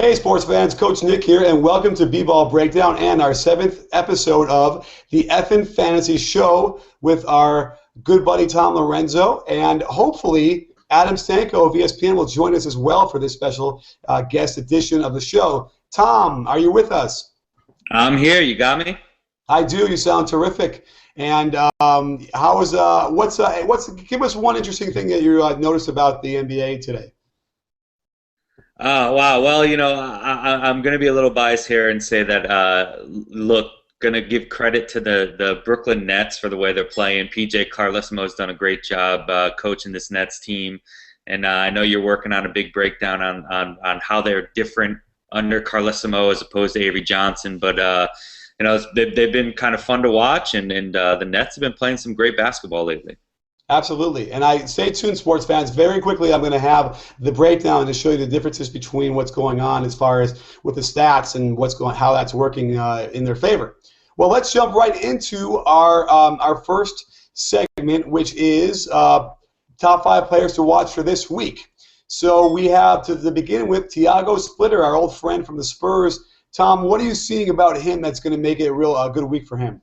Hey, sports fans, Coach Nick here, and welcome to B-Ball Breakdown and our 7th episode of the Effin' Fantasy Show with our good buddy Tom Lorenzo, and hopefully Adam Stanko of ESPN will join us as well for this special guest edition of the show. Tom, are you with us? I'm here. You got me? I do. You sound terrific. And how is give us one interesting thing that you noticed about the NBA today. Wow. Well, I'm going to be a little biased here and say that, look, going to give credit to the Brooklyn Nets for the way they're playing. PJ Carlesimo has done a great job coaching this Nets team. And I know you're working on a big breakdown on how they're different under Carlesimo as opposed to Avery Johnson. But, they've been kind of fun to watch, and the Nets have been playing some great basketball lately. Absolutely. And stay tuned, sports fans. Very quickly, I'm going to have the breakdown to show you the differences between what's going on as far as with the stats and how that's working in their favor. Well, let's jump right into our first segment, which is top 5 players to watch for this week. So we have to begin with Tiago Splitter, our old friend from the Spurs. Tom, what are you seeing about him that's going to make it a real good week for him?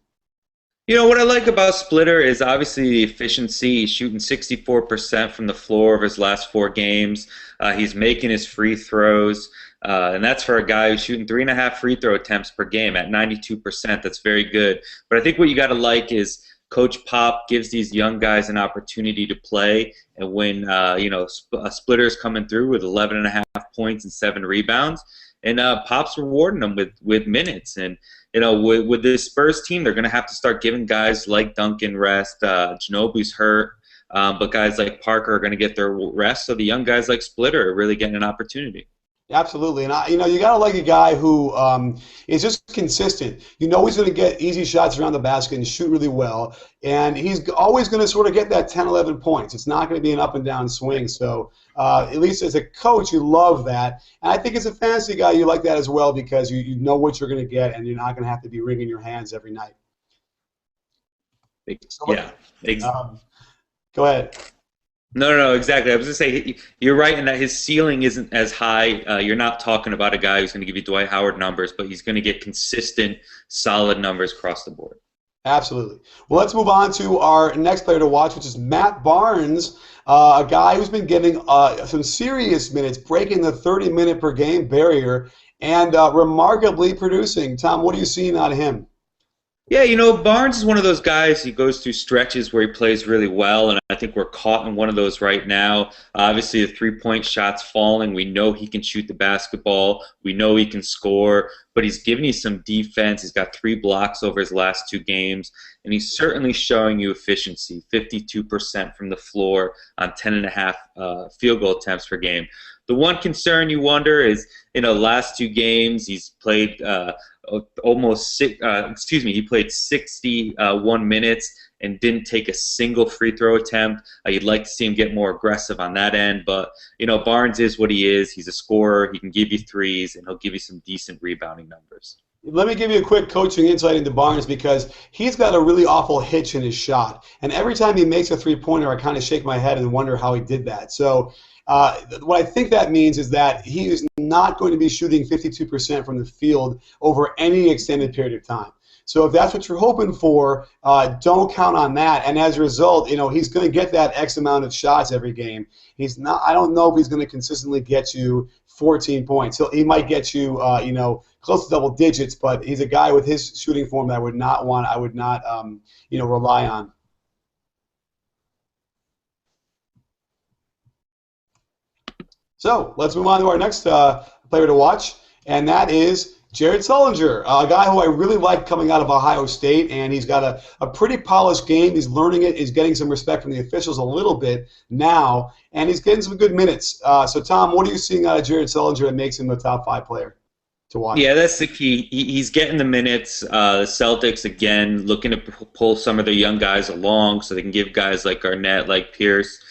What I like about Splitter is obviously the efficiency. He's shooting 64% from the floor of his last 4 games. He's making his free throws, and that's for a guy who's shooting 3.5 free throw attempts per game at 92%. That's very good. But I think what you got to like is Coach Pop gives these young guys an opportunity to play, and when Splitter's coming through with 11.5 points and 7 rebounds, and Pop's rewarding them with minutes. And with this Spurs team, they're going to have to start giving guys like Duncan rest. Ginobili's hurt, but guys like Parker are going to get their rest. So the young guys like Splitter are really getting an opportunity. Absolutely, and you got to like a guy who is just consistent. He's going to get easy shots around the basket and shoot really well, and he's always going to sort of get that 10, 11 points. It's not going to be an up and down swing. So at least as a coach, you love that, and I think as a fantasy guy, you like that as well because you know what you're going to get, and you're not going to have to be wringing your hands every night. Yeah. Go ahead. No, exactly. I was going to say, you're right in that his ceiling isn't as high. You're not talking about a guy who's going to give you Dwight Howard numbers, but he's going to get consistent, solid numbers across the board. Absolutely. Well, let's move on to our next player to watch, which is Matt Barnes, a guy who's been getting some serious minutes, breaking the 30-minute per game barrier, and remarkably producing. Tom, what are you seeing out of him? Yeah, Barnes is one of those guys. He goes through stretches where he plays really well, and I think we're caught in one of those right now. Obviously, the three-point shot's falling. We know he can shoot the basketball. We know he can score, but he's giving you some defense. He's got 3 blocks over his last 2 games, and he's certainly showing you efficiency, 52% from the floor on 10.5 field goal attempts per game. The one concern you wonder is, last 2 games he's played he played 61 minutes and didn't take a single free throw attempt. You'd like to see him get more aggressive on that end, but Barnes is what he is. He's a scorer. He can give you threes, and he'll give you some decent rebounding numbers. Let me give you a quick coaching insight into Barnes because he's got a really awful hitch in his shot, and every time he makes a three-pointer, I kind of shake my head and wonder how he did that. So what I think that means is that he is not going to be shooting 52% from the field over any extended period of time. So if that's what you're hoping for, don't count on that. And as a result, he's going to get that X amount of shots every game. He's not. I don't know if he's going to consistently get you 14 points. He might get you, close to double digits. But he's a guy with his shooting form that I would not rely on. So let's move on to our next player to watch, and that is Jared Sullinger, a guy who I really like coming out of Ohio State, and he's got a pretty polished game. He's learning it. He's getting some respect from the officials a little bit now, and he's getting some good minutes. So, Tom, what are you seeing out of Jared Sullinger that makes him a top 5 player to watch? Yeah, that's the key. He's getting the minutes. The Celtics, again, looking to pull some of their young guys along so they can give guys like Garnett, like Pierce,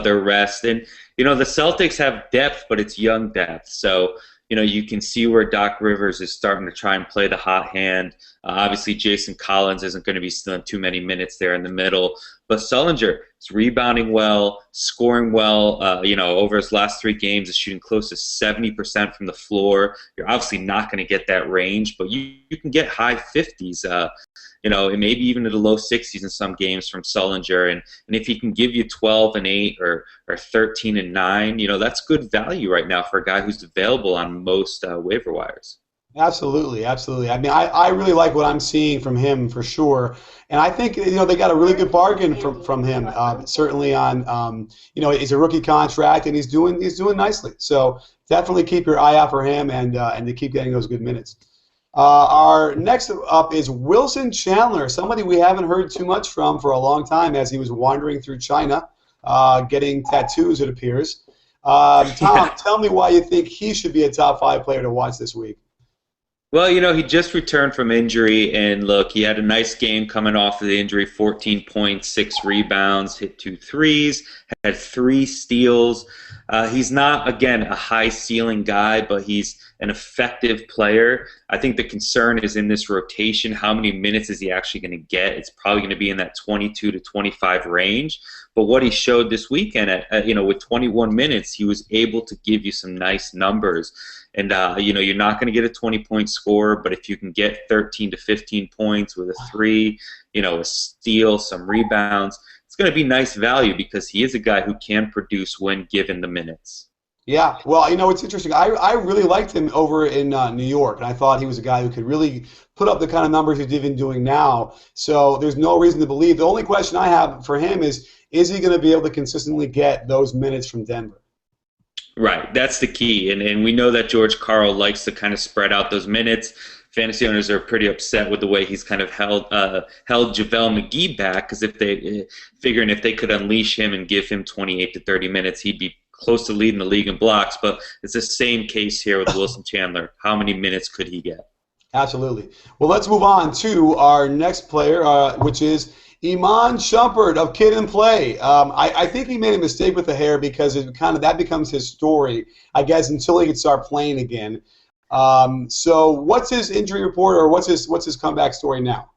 their rest. And the Celtics have depth, but it's young depth. So, you can see where Doc Rivers is starting to try and play the hot hand. Obviously, Jason Collins isn't going to be stealing too many minutes there in the middle. But Sullinger is rebounding well, scoring well. Over his last 3 games, is shooting close to 70% from the floor. You're obviously not going to get that range, but you can get high 50s. And maybe even to the low 60s in some games from Sullinger. And if he can give you 12 and 8 or 13 and 9, that's good value right now for a guy who's available on most waiver wires. Absolutely, absolutely. I mean, I really like what I'm seeing from him for sure, and I think they got a really good bargain from him. Certainly on it's a rookie contract and he's doing nicely. So definitely keep your eye out for him and to keep getting those good minutes. Our next up is Wilson Chandler, somebody we haven't heard too much from for a long time as he was wandering through China, getting tattoos, it appears. Tom, tell me why you think he should be a top 5 player to watch this week. Well, he just returned from injury, and look, he had a nice game coming off of the injury, 14 points, 6 rebounds, hit 2 threes, had 3 steals. He's not, again, a high-ceiling guy, but he's an effective player. I think the concern is in this rotation, how many minutes is he actually going to get? It's probably going to be in that 22 to 25 range. But what he showed this weekend, with 21 minutes, he was able to give you some nice numbers. And, you're not going to get a 20-point score, but if you can get 13 to 15 points with a 3, a steal, some rebounds, it's going to be nice value because he is a guy who can produce when given the minutes. Yeah, well, it's interesting. I really liked him over in New York, and I thought he was a guy who could really put up the kind of numbers he's even doing now. So there's no reason to believe. The only question I have for him is he going to be able to consistently get those minutes from Denver? Right, that's the key, and we know that George Karl likes to kind of spread out those minutes. Fantasy owners are pretty upset with the way he's kind of held JaVale McGee back, because if they could unleash him and give him 28 to 30 minutes, he'd be close to leading the league in blocks. But it's the same case here with Wilson Chandler. How many minutes could he get? Absolutely. Well, let's move on to our next player, which is Iman Shumpert of Kid and Play. I think he made a mistake with the hair because that becomes his story, I guess, until he can start playing again. So what's his injury report, or what's his comeback story now?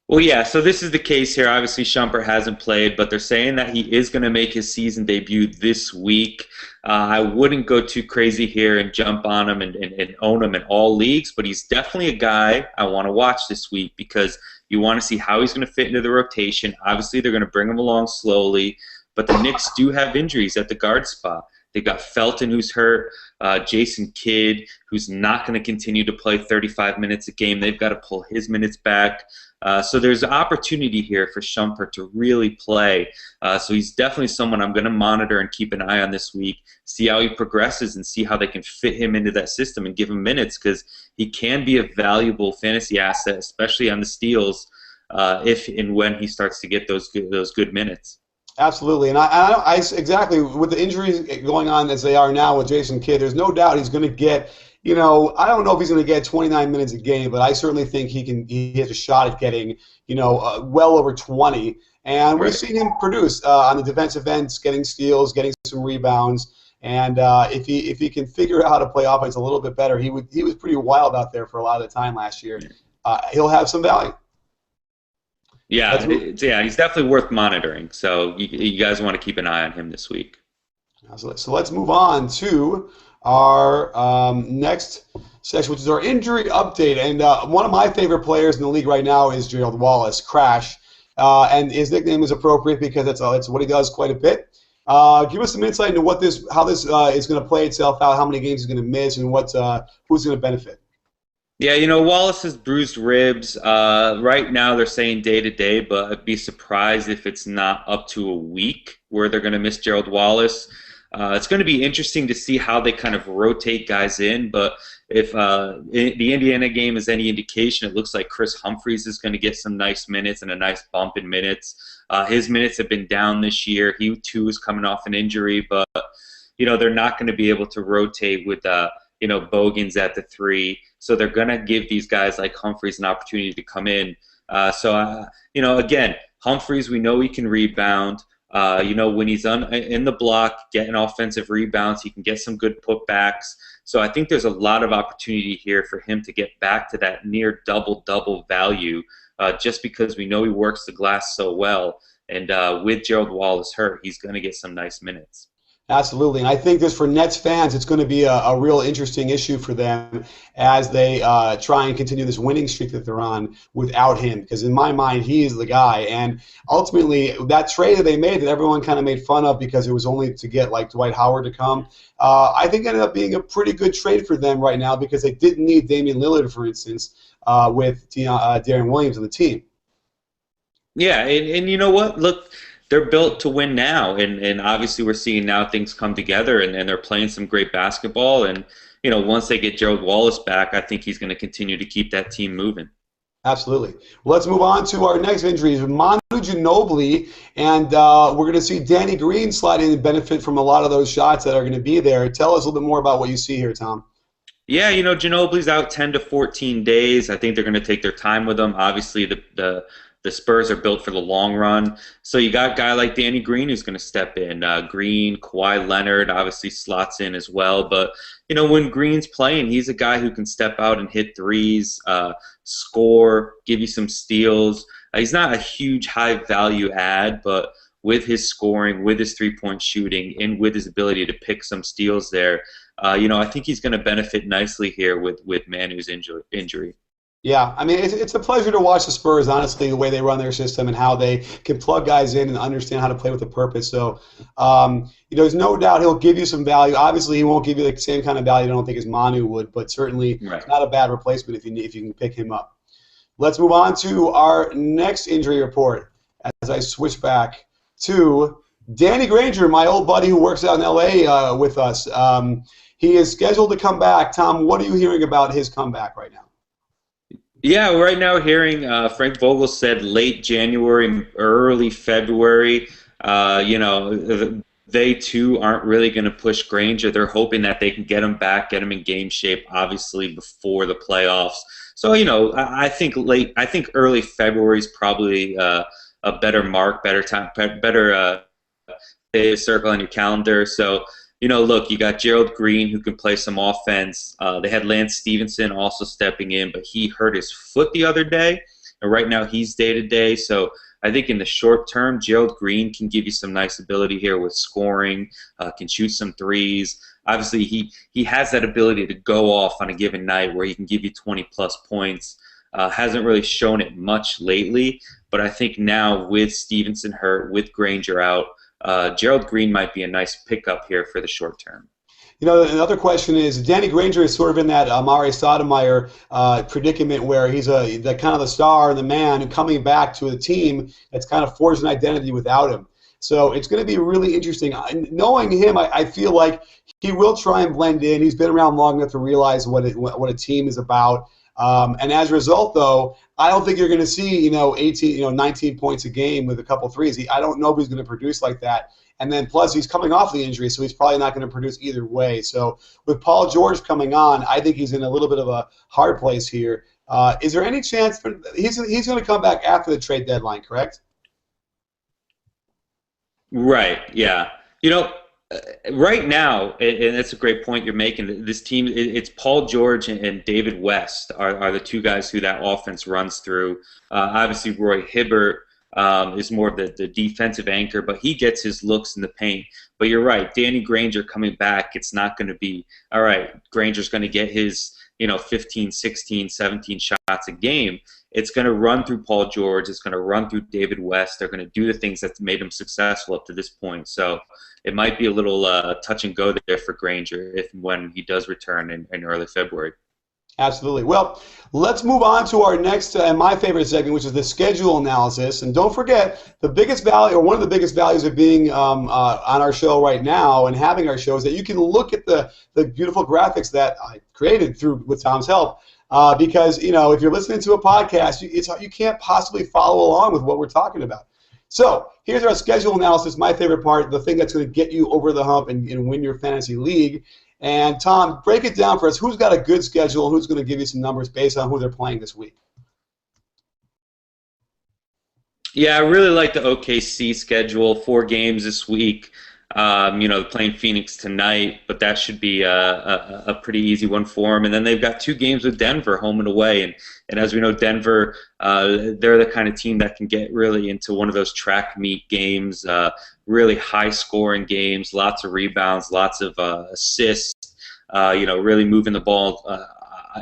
Well, yeah, so this is the case here. Obviously, Shumpert hasn't played, but they're saying that he is going to make his season debut this week. I wouldn't go too crazy here and jump on him and own him in all leagues, but he's definitely a guy I want to watch this week because you want to see how he's going to fit into the rotation. Obviously, they're going to bring him along slowly, but the Knicks do have injuries at the guard spot. They've got Felton, who's hurt, Jason Kidd, who's not going to continue to play 35 minutes a game. They've got to pull his minutes back. So there's an opportunity here for Shumpert to really play. So he's definitely someone I'm going to monitor and keep an eye on this week, see how he progresses and see how they can fit him into that system and give him minutes, because he can be a valuable fantasy asset, especially on the steals, if and when he starts to get those good minutes. Absolutely, and I exactly, with the injuries going on as they are now with Jason Kidd, there's no doubt he's going to get, I don't know if he's going to get 29 minutes a game, but I certainly think he has a shot at getting, well over 20. And we've seen him produce on the defensive ends, getting steals, getting some rebounds, and if he can figure out how to play offense a little bit better, he was pretty wild out there for a lot of the time last year. He'll have some value. Yeah, he's definitely worth monitoring. So you guys want to keep an eye on him this week. So let's move on to our next section, which is our injury update. And one of my favorite players in the league right now is Gerald Wallace, Crash. And his nickname is appropriate because it's what he does quite a bit. Give us some insight into how this is going to play itself out, how many games he's going to miss, and who's going to benefit. Yeah, Wallace has bruised ribs. Right now they're saying day-to-day, but I'd be surprised if it's not up to a week where they're going to miss Gerald Wallace. It's going to be interesting to see how they kind of rotate guys in, but if the Indiana game is any indication, it looks like Chris Humphries is going to get some nice minutes and a nice bump in minutes. His minutes have been down this year. He, too, is coming off an injury, but, they're not going to be able to rotate with Bogans at the 3, so they're going to give these guys like Humphries an opportunity to come in. Again, Humphries, we know he can rebound. When he's in the block, getting offensive rebounds, he can get some good putbacks. So I think there's a lot of opportunity here for him to get back to that near double-double value, just because we know he works the glass so well. And with Gerald Wallace hurt, he's going to get some nice minutes. Absolutely, and I think this for Nets fans, it's going to be a real interesting issue for them as they try and continue this winning streak that they're on without him. Because in my mind, he is the guy. And ultimately, that trade that they made that everyone kind of made fun of because it was only to get like Dwight Howard to come, I think ended up being a pretty good trade for them right now because they didn't need Damian Lillard, for instance, with Derrick Williams on the team. Yeah, and you know what? Look, they're built to win now, and obviously we're seeing now things come together, and they're playing some great basketball. And once they get Gerald Wallace back, I think he's going to continue to keep that team moving. Absolutely. Well, let's move on to our next injuries. Manu Ginobili, and we're going to see Danny Green slide in and benefit from a lot of those shots that are going to be there. Tell us a little bit more about what you see here, Tom. Yeah, Ginobili's out 10 to 14 days. I think they're going to take their time with him. Obviously, the Spurs are built for the long run. So you got a guy like Danny Green who's going to step in. Green, Kawhi Leonard obviously slots in as well. But, when Green's playing, he's a guy who can step out and hit threes, score, give you some steals. He's not a huge high-value add, but with his scoring, with his three-point shooting, and with his ability to pick some steals there, I think he's going to benefit nicely here with Manu's injury. Yeah, I mean, it's a pleasure to watch the Spurs, honestly, the way they run their system and how they can plug guys in and understand how to play with a purpose. So, there's no doubt he'll give you some value. Obviously, he won't give you the same kind of value I don't think as Manu would, but certainly It's not a bad replacement if you can pick him up. Let's move on to our next injury report as I switch back to Danny Granger, my old buddy who works out in L.A. With us. He is scheduled to come back. Tom, what are you hearing about his comeback right now? Yeah, right now hearing Frank Vogel said late January, early February. They too aren't really going to push Granger. They're hoping that they can get him back, get him in game shape, obviously before the playoffs. So I think early February is probably a better mark, better time, better day to circle on your calendar. So. Look, you got Gerald Green who can play some offense. They had Lance Stevenson also stepping in, but he hurt his foot the other day, and right now he's day-to-day. So I think in the short term, Gerald Green can give you some nice ability here with scoring, can shoot some threes. Obviously, he has that ability to go off on a given night where he can give you 20-plus points. Hasn't really shown it much lately, but I think now with Stevenson hurt, with Granger out, Gerald Green might be a nice pickup here for the short term. Another question is Danny Granger is sort of in that Amare Stoudemire predicament where he's the kind of the star and the man and coming back to a team that's kind of forged an identity without him. So it's going to be really interesting. Knowing him, I feel like he will try and blend in. He's been around long enough to realize what a team is about. And as a result, though, I don't think you're going to see 18, 19 points a game with a couple threes. I don't know if he's going to produce like that. And then plus he's coming off the injury, so he's probably not going to produce either way. So with Paul George coming on, I think he's in a little bit of a hard place here. Is there any chance he's going to come back after the trade deadline? Correct? Right. Yeah. Right now, and that's a great point you're making, this team, it's Paul George and David West are the two guys who that offense runs through. Obviously, Roy Hibbert is more of the defensive anchor, but he gets his looks in the paint. But you're right, Danny Granger coming back, it's not going to be, all right, Granger's going to get his 15, 16, 17 shots a game. It's going to run through Paul George. It's going to run through David West. They're going to do the things that's made him successful up to this point. So it might be a little touch and go there for Granger if and when he does return in early February. Absolutely. Well, let's move on to our next and my favorite segment, which is the schedule analysis. And don't forget, the biggest value, or one of the biggest values of being on our show right now and having our show is that you can look at the beautiful graphics that I created with Tom's help. Because, if you're listening to a podcast, you can't possibly follow along with what we're talking about. So here's our schedule analysis, my favorite part, the thing that's going to get you over the hump and win your fantasy league. And Tom, break it down for us. Who's got a good schedule? Who's going to give you some numbers based on who they're playing this week? Yeah, I really like the OKC schedule. 4 games this week. Playing Phoenix tonight, but that should be a pretty easy one for them. And then they've got 2 games with Denver, home and away. And as we know, Denver, they're the kind of team that can get really into one of those track meet games, really high-scoring games, lots of rebounds, lots of assists, really moving the ball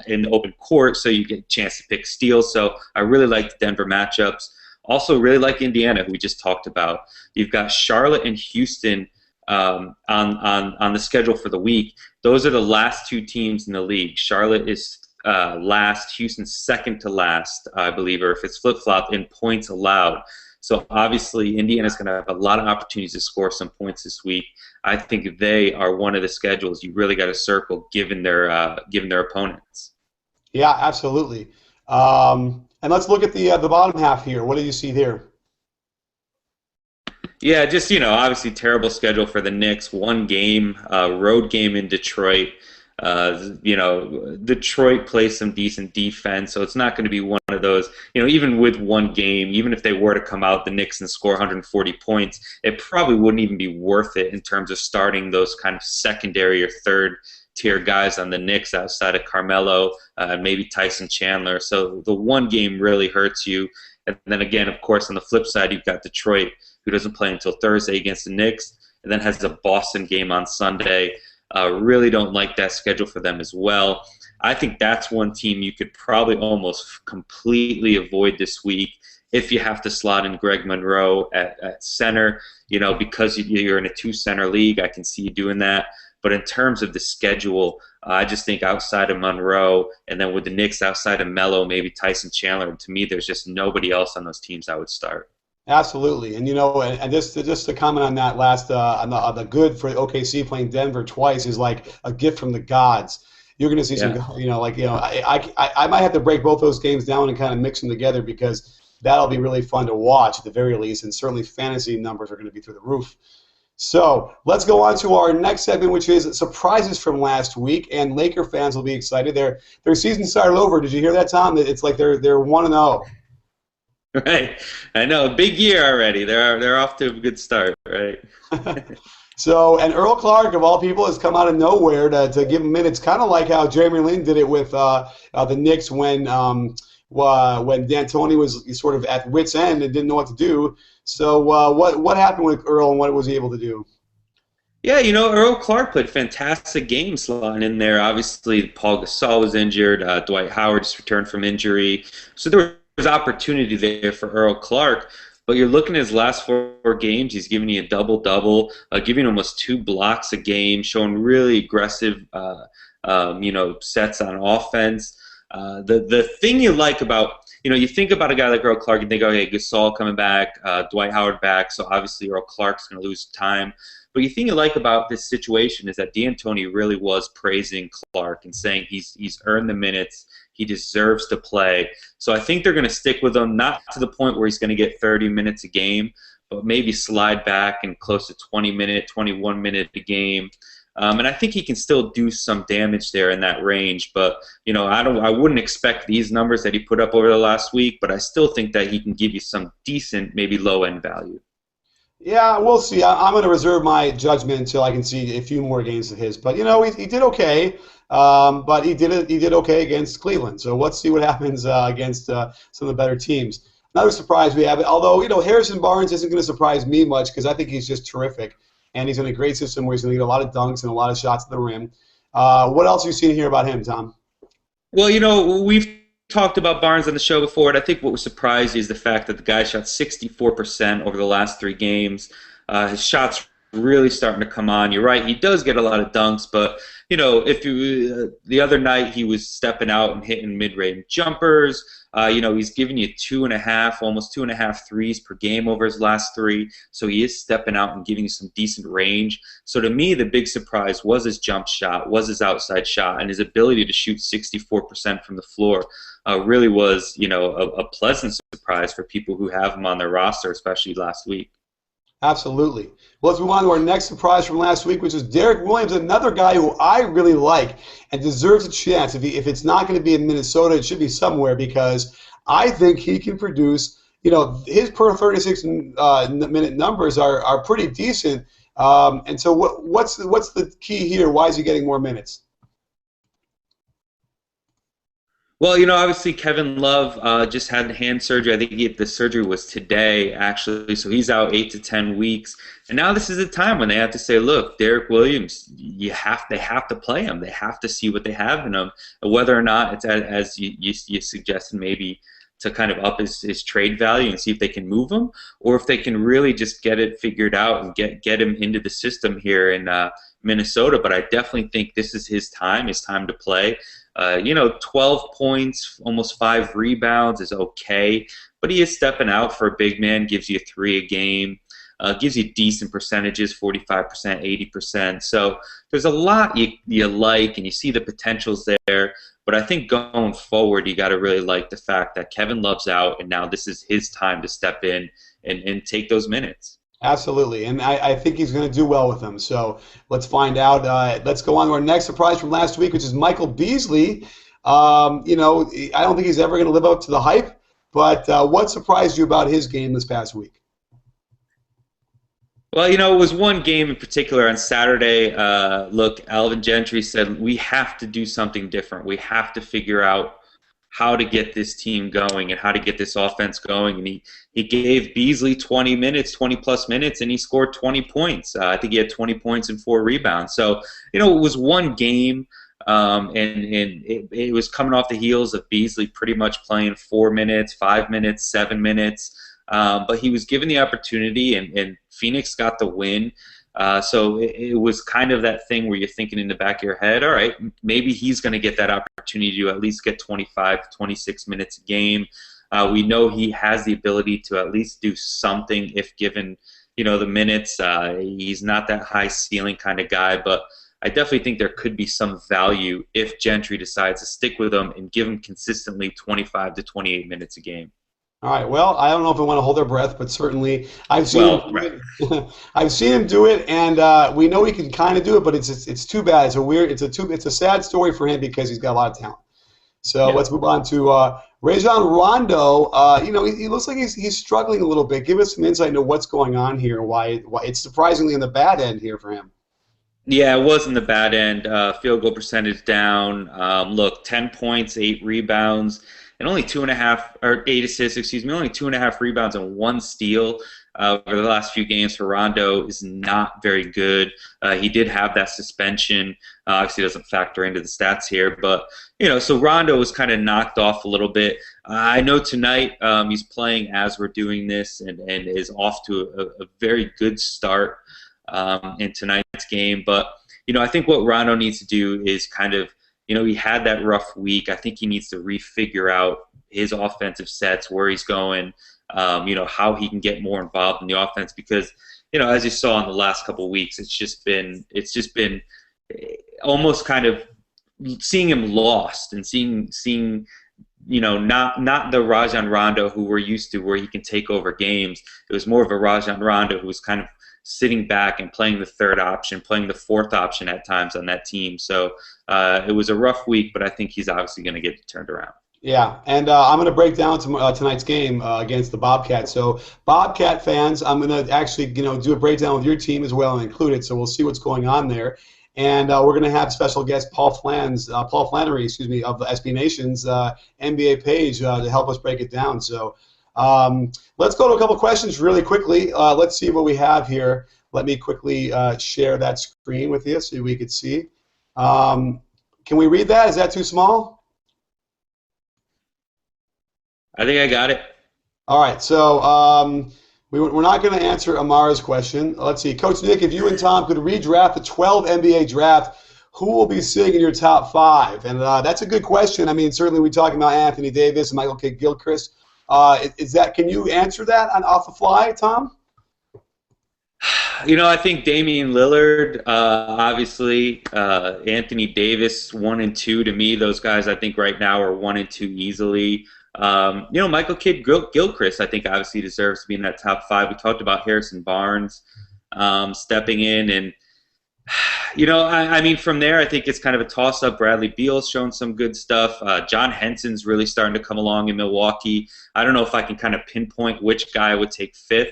in the open court so you get a chance to pick steals. So I really like the Denver matchups. Also, really like Indiana, who we just talked about. You've got Charlotte and Houston on the schedule for the week. Those are the last 2 teams in the league. Charlotte is last, Houston's second to last, I believe, or if it's flip-flopped in points allowed. So obviously, Indiana's going to have a lot of opportunities to score some points this week. I think they are one of the schedules you really got to circle, given their opponents. Yeah, absolutely. And let's look at the bottom half here. What do you see there? Yeah, just, obviously terrible schedule for the Knicks. 1 game, road game in Detroit. Detroit plays some decent defense, so it's not going to be one of those, even with 1 game, even if they were to come out the Knicks and score 140 points, it probably wouldn't even be worth it in terms of starting those kind of secondary or third-tier guys on the Knicks outside of Carmelo, maybe Tyson Chandler. So the 1 game really hurts you. And then again, of course, on the flip side, you've got Detroit, who doesn't play until Thursday against the Knicks, and then has a Boston game on Sunday. Really don't like that schedule for them as well. I think that's one team you could probably almost completely avoid this week if you have to slot in Greg Monroe at center, because you're in a 2-center league. I can see you doing that. But in terms of the schedule, I just think outside of Monroe, and then with the Knicks outside of Melo, maybe Tyson Chandler, to me there's just nobody else on those teams I would start. Absolutely, and and just to comment on that last on the good for OKC playing Denver twice is like a gift from the gods. You're going to see some, I might have to break both those games down and kind of mix them together because that'll be really fun to watch at the very least, and certainly fantasy numbers are going to be through the roof. So let's go on to our next segment, which is surprises from last week, and Laker fans will be excited. Their season started over. Did you hear that, Tom? It's like they're 1-0. Right, I know. Big year already. They're off to a good start, right? So, and Earl Clark, of all people, has come out of nowhere to give him minutes, kind of like how Jeremy Lin did it with the Knicks when D'Antoni was sort of at wit's end and didn't know what to do. So, what happened with Earl, and what was he able to do? Yeah, Earl Clark played fantastic games slotting in there. Obviously, Paul Gasol was injured. Dwight Howard just returned from injury. So there was opportunity there for Earl Clark. But you're looking at his last 4 games, he's giving you a double-double, giving almost 2 blocks a game, showing really aggressive, sets on offense. The thing you like about, you think about a guy like Earl Clark and think, okay, Gasol coming back, Dwight Howard back, so obviously Earl Clark's going to lose time. But the thing you like about this situation is that D'Antoni really was praising Clark and saying he's earned the minutes, he deserves to play. So I think they're going to stick with him, not to the point where he's going to get 30 minutes a game, but maybe slide back and close to 20-minute, 21-minute a game. And I think he can still do some damage there in that range. But I wouldn't expect these numbers that he put up over the last week. But I still think that he can give you some decent, maybe low-end value. Yeah, we'll see. I'm going to reserve my judgment until I can see a few more games of his. But he did okay. But he did okay against Cleveland. So let's see what happens against some of the better teams. Another surprise we have, although Harrison Barnes isn't going to surprise me much because I think he's just terrific. And he's in a great system where he's going to get a lot of dunks and a lot of shots at the rim. What else have you seen here about him, Tom? Well, we've talked about Barnes on the show before, and I think what was surprised is the fact that the guy shot 64% over the last 3 games. His shots really starting to come on. You're right, he does get a lot of dunks, but the other night he was stepping out and hitting mid-range jumpers. He's giving you 2.5, almost 2.5 threes per game over his last 3. So he is stepping out and giving you some decent range. So to me, the big surprise was his jump shot, was his outside shot, and his ability to shoot 64% from the floor. Really was, a pleasant surprise for people who have him on their roster, especially last week. Absolutely. Well, let's move on to our next surprise from last week, which is Derrick Williams, another guy who I really like and deserves a chance. If it's not going to be in Minnesota, it should be somewhere because I think he can produce. His per 36-minute numbers are pretty decent And so what's the key here? Why is he getting more minutes? Well, obviously Kevin Love just had hand surgery. I think the surgery was today, actually. So he's out 8 to 10 weeks. And now this is the time when they have to say, look, Derrick Williams, they have to play him. They have to see what they have in him. Whether or not it's as you suggested, maybe to kind of up his trade value and see if they can move him, or if they can really just get it figured out and get him into the system here in Minnesota. But I definitely think this is his time to play. 12 points, almost 5 rebounds is okay, but he is stepping out for a big man, gives you 3 a game, gives you decent percentages, 45%, 80%. So there's a lot you like, and you see the potentials there. But I think going forward, you got to really like the fact that Kevin Love's out, and now this is his time to step in and take those minutes. Absolutely, and I think he's going to do well with them. So let's find out. Let's go on to our next surprise from last week, which is Michael Beasley. I don't think he's ever going to live up to the hype, but what surprised you about his game this past week? Well, it was one game in particular on Saturday. Look, Alvin Gentry said, we have to do something different. We have to figure out how to get this team going and how to get this offense going. And he gave Beasley 20 plus minutes, and he scored 20 points. I think he had 20 points and 4 rebounds. So, it was one game, and it was coming off the heels of Beasley pretty much playing 4 minutes, 5 minutes, 7 minutes. But he was given the opportunity, and Phoenix got the win. So it was kind of that thing where you're thinking in the back of your head, all right, maybe he's going to get that opportunity to at least get 25 to 26 minutes a game. We know he has the ability to at least do something if given, the minutes. He's not that high ceiling kind of guy, but I definitely think there could be some value if Gentry decides to stick with him and give him consistently 25 to 28 minutes a game. All right. Well, I don't know if I want to hold their breath, but certainly I've seen him do it. I've seen him do it, and we know he can kind of do it, but it's too bad. It's a sad story for him because he's got a lot of talent. So Let's move on to Rajon Rondo. He looks like he's struggling a little bit. Give us some insight into what's going on here and why it's surprisingly in the bad end here for him. Yeah, it was in the bad end. Field goal percentage down. 10 points, 8 rebounds. And only 8 assists, only 2.5 rebounds and 1 steal over the last few games for Rondo is not very good. He did have that suspension. Obviously, doesn't factor into the stats here, but so Rondo was kind of knocked off a little bit. I know tonight he's playing as we're doing this and is off to a very good start in tonight's game. But I think what Rondo needs to do is kind of he had that rough week. I think he needs to refigure out his offensive sets, where he's going, how he can get more involved in the offense. Because, as you saw in the last couple of weeks, it's just been almost kind of seeing him lost and seeing not the Rajon Rondo who we're used to, where he can take over games. It was more of a Rajon Rondo who was kind of sitting back and playing the third option, playing the fourth option at times on that team. So it was a rough week, but I think he's obviously going to get it turned around. Yeah, and I'm going to break down tonight's game against the Bobcats. So Bobcat fans, I'm going to actually do a breakdown with your team as well and include it. So we'll see what's going on there. And we're going to have special guest Paul Flannery, of the SB Nation's NBA page to help us break it down. So let's go to a couple questions really quickly. Let's see what we have here. Let me quickly share that screen with you so we could see. Can we read that? Is that too small? I think I got it. All right. So we're not going to answer Amara's question. Let's see. Coach Nick, if you and Tom could redraft the 12 NBA draft, who will be sitting in your top 5? And that's a good question. I mean, certainly we're talking about Anthony Davis and Michael Gilchrist. Can you answer that off the fly, Tom? I think Damian Lillard, obviously, Anthony Davis, 1 and 2 to me. Those guys, I think, right now are 1 and 2 easily. Michael Gilchrist, I think, obviously deserves to be in that top 5. We talked about Harrison Barnes stepping in, and I mean, from there, I think it's kind of a toss-up. Bradley Beal's shown some good stuff. John Henson's really starting to come along in Milwaukee. I don't know if I can kind of pinpoint which guy would take 5th.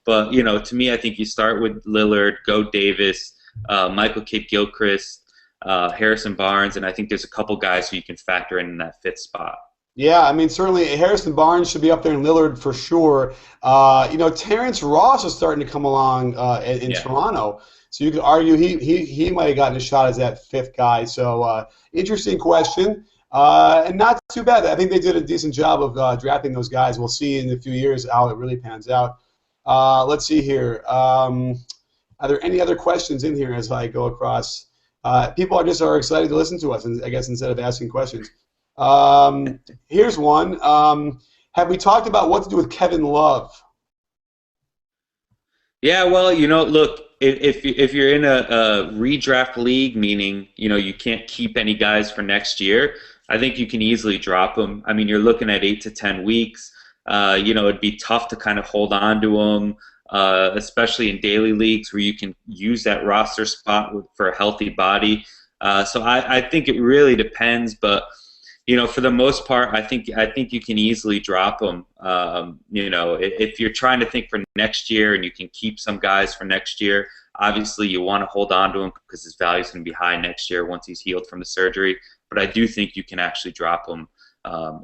But, to me, I think you start with Lillard, go Davis, Michael Kidd-Gilchrist, Harrison Barnes, and I think there's a couple guys who you can factor in that fifth spot. Yeah, I mean, certainly Harrison Barnes should be up there in Lillard for sure. Terrence Ross is starting to come along in Toronto. So you could argue he might have gotten a shot as that fifth guy. So interesting question. And not too bad. I think they did a decent job of drafting those guys. We'll see in a few years how it really pans out. Let's see here. Are there any other questions in here as I go across? People are excited to listen to us, I guess, instead of asking questions. Here's one. Have we talked about what to do with Kevin Love? Yeah, well, look, if you're in a redraft league, meaning you can't keep any guys for next year, I think you can easily drop them. I mean, you're looking at 8 to 10 weeks. It'd be tough to kind of hold on to them, especially in daily leagues where you can use that roster spot for a healthy body. So I think it really depends, but for the most part, I think you can easily drop them. If you're trying to think for next year and you can keep some guys for next year, obviously you want to hold on to him because his value is going to be high next year once he's healed from the surgery. But I do think you can actually drop him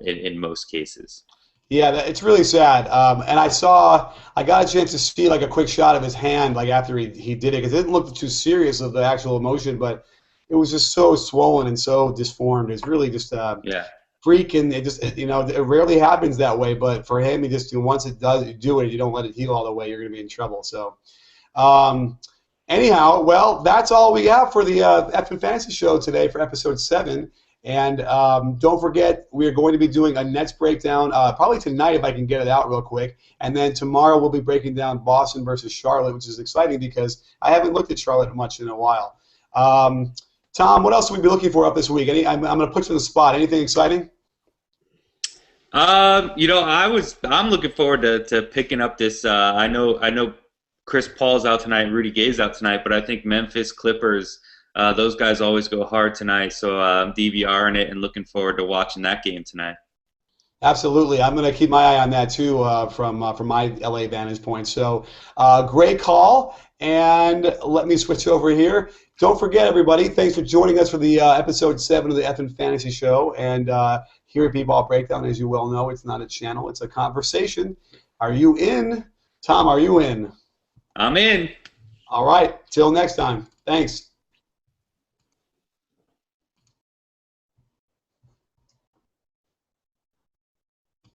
in most cases. Yeah, it's really sad. And I got a chance to see like a quick shot of his hand like after he did it, because it didn't look too serious of the actual emotion, but it was just so swollen and so disformed. It's really just freak, and it rarely happens that way. But for him, once it does, you do it. You don't let it heal all the way, you're going to be in trouble. So, anyhow, well, that's all we have for the Effin Fantasy Show today for episode 7. And don't forget, we are going to be doing a Nets breakdown probably tonight if I can get it out real quick. And then tomorrow we'll be breaking down Boston versus Charlotte, which is exciting because I haven't looked at Charlotte much in a while. Tom, what else will we be looking for up this week? I'm going to put you on the spot. Anything exciting? I'm looking forward to picking up this. I know Chris Paul's out tonight, Rudy Gay's out tonight, but I think Memphis Clippers, those guys always go hard tonight. So I'm DVRing it and looking forward to watching that game tonight. Absolutely. I'm going to keep my eye on that too from my LA vantage point. So great call. And let me switch over here. Don't forget, everybody, thanks for joining us for the episode 7 of the Effin Fantasy Show. And here at B-Ball Breakdown, as you well know, it's not a channel, it's a conversation. Are you in? Tom, are you in? I'm in. All right. Till next time. Thanks.